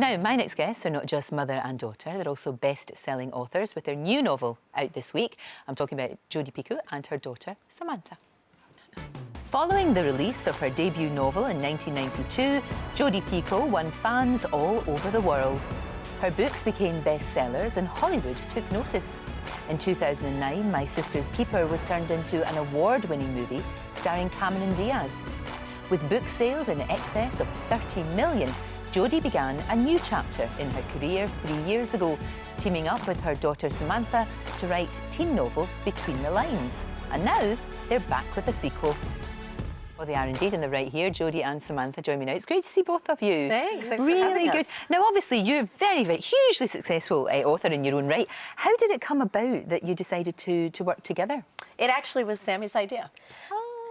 Now, my next guests are not just mother and daughter, they're also best-selling authors with their new novel out this week. I'm talking about Jody PICOULT and her daughter, Samantha. Following the release of her debut novel in 1992, Jody PICOULT won fans all over the world. Her books became bestsellers and Hollywood took notice. In 2009, My Sister's Keeper was turned into an award-winning movie starring Cameron Diaz. With book sales in excess of 30 million, Jody began a new chapter in her career 3 years ago, teaming up with her daughter Samantha to write teen novel Between the Lines. And now they're back with a sequel. Well, they are indeed, and they're right here. Jody and Samantha join me now. It's great to see both of you. Thanks for really having good. us. Now, obviously, you're a very, very hugely successful author in your own right. How did it come about that you decided to work together? It actually was Sammy's idea.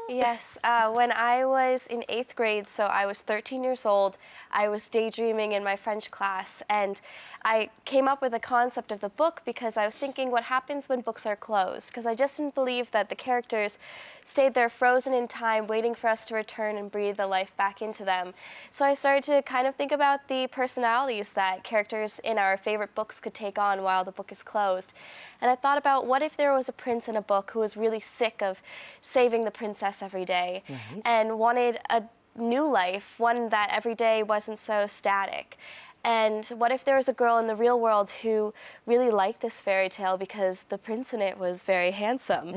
Yes, when I was in 8th grade, so I was 13 years old, I was daydreaming in my French class, and I came up with the concept of the book because I was thinking what happens when books are closed, because I just didn't believe that the characters stayed there frozen in time, waiting for us to return and breathe the life back into them. So I started to kind of think about the personalities that characters in our favorite books could take on while the book is closed. And I thought about, what if there was a prince in a book who was really sick of saving the princess every day and wanted a new life, one that every day wasn't so static. And what if there was a girl in the real world who really liked this fairy tale because the prince in it was very handsome?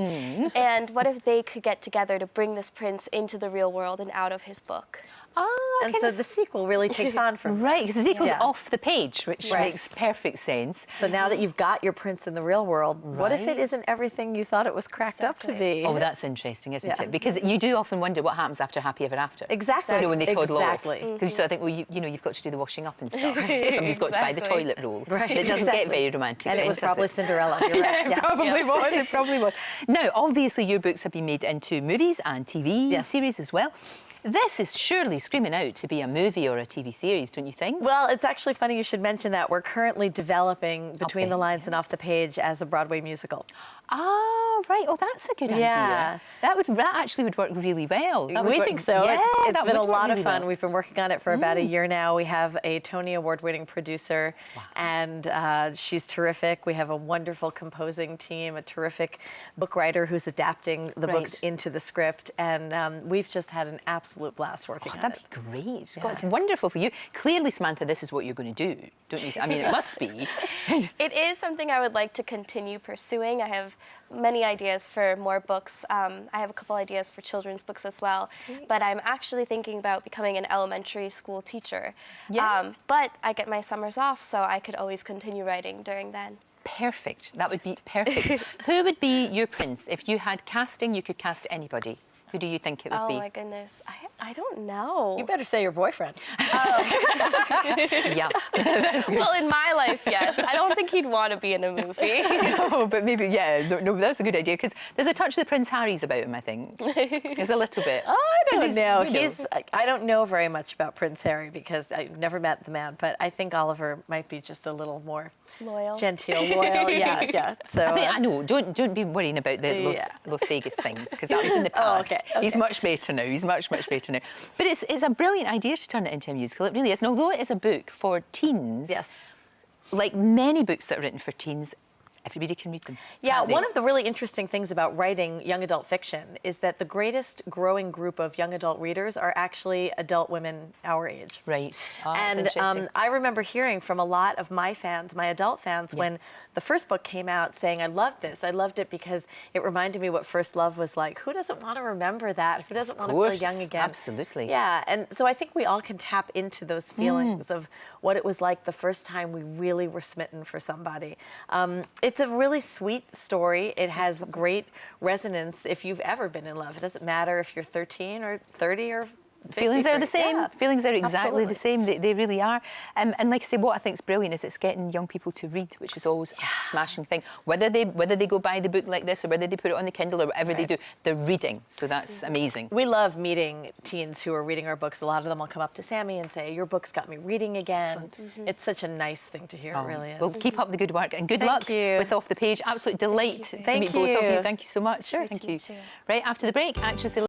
And what if they could get together to bring this prince into the real world and out of his book? Oh, okay. And so the sequel really takes on from right, because the sequel's off the page, which Right. makes perfect sense. So now that you've got your prince in the real world, what if it Right. isn't everything you thought it was cracked up to be? Oh, that's interesting, isn't it? Because you do often wonder what happens after Happy Ever After. Exactly. You know, when they toddle Exactly. off. Because you sort of think, well, you know, you've got to do the washing up and stuff. Somebody's got to buy the Exactly. toilet roll. Right, It doesn't exactly. get very romantic. And it then, was does probably it? Cinderella. You're right. It probably was. It probably was. Now, obviously, your books have been made into movies and TV series as well. This is surely screaming out to be a movie or a TV series, don't you think? Well, it's actually funny you should mention that. We're currently developing Between the Lines and Off the Page as a Broadway musical. Ah, right. Oh, that's a good idea. That actually would work really well. We think so. Yeah, it's been a lot of really fun. well. We've been working on it for about a year now. We have a Tony Award-winning producer, and she's terrific. We have a wonderful composing team, a terrific book writer who's adapting the books into the script, and we've just had an absolute blast working on it. That'd be great. God, it's wonderful for you. Clearly, Samantha, this is what you're going to do, don't you? I mean, it must be. It is something I would like to continue pursuing. I have many ideas for more books. I have a couple ideas for children's books as well. But I'm actually thinking about becoming an elementary school teacher. But I get my summers off, so I could always continue writing during then. Perfect. That would be perfect. Who would be your prince? If you had casting, you could cast anybody. Who do you think it would be? Oh my goodness, I don't know. You better say your boyfriend. Yeah. Well, in my life, yes. I don't think he'd want to be in a movie. No, but maybe, no, that's a good idea, because there's a touch of the Prince Harry's about him, I think. There's a little bit. I don't know. You know. I don't know very much about Prince Harry because I've never met the man, but I think Oliver might be just a little more Loyal. genteel, loyal. Yeah. So I know. Don't be worrying about the Las Vegas things, because that was in the past. Okay. He's much better now. He's much better now. But it's a brilliant idea to turn it into a musical. It really is. And although it is a book for teens, like many books that are written for teens, everybody can read them. Yeah, one of the really interesting things about writing young adult fiction is that the greatest growing group of young adult readers are actually adult women our age. Right. Oh, And I remember hearing from a lot of my fans, my adult fans, when the first book came out saying, I loved this. I loved it because it reminded me what first love was like. Who doesn't want to remember that? Who doesn't want to feel young again? Absolutely. Yeah, and so I think we all can tap into those feelings of what it was like the first time we really were smitten for somebody. It's a really sweet story. It has great resonance if you've ever been in love. It doesn't matter if you're 13 or 30 or 50. Feelings are the same. Yeah. Feelings are exactly the same. They really are. And like I say, what I think is brilliant is it's getting young people to read, which is always a smashing thing. Whether they go buy the book like this or whether they put it on the Kindle or whatever they do, they're reading. So that's amazing. We love meeting teens who are reading our books. A lot of them will come up to Sammy and say, your book's got me reading again. It's such a nice thing to hear. It really is. Well, keep up the good work and good luck with Off the Page. Absolute delight to meet both of you. Thank you so much. Sure, Thank to you. meet you. Right, after the break, Actress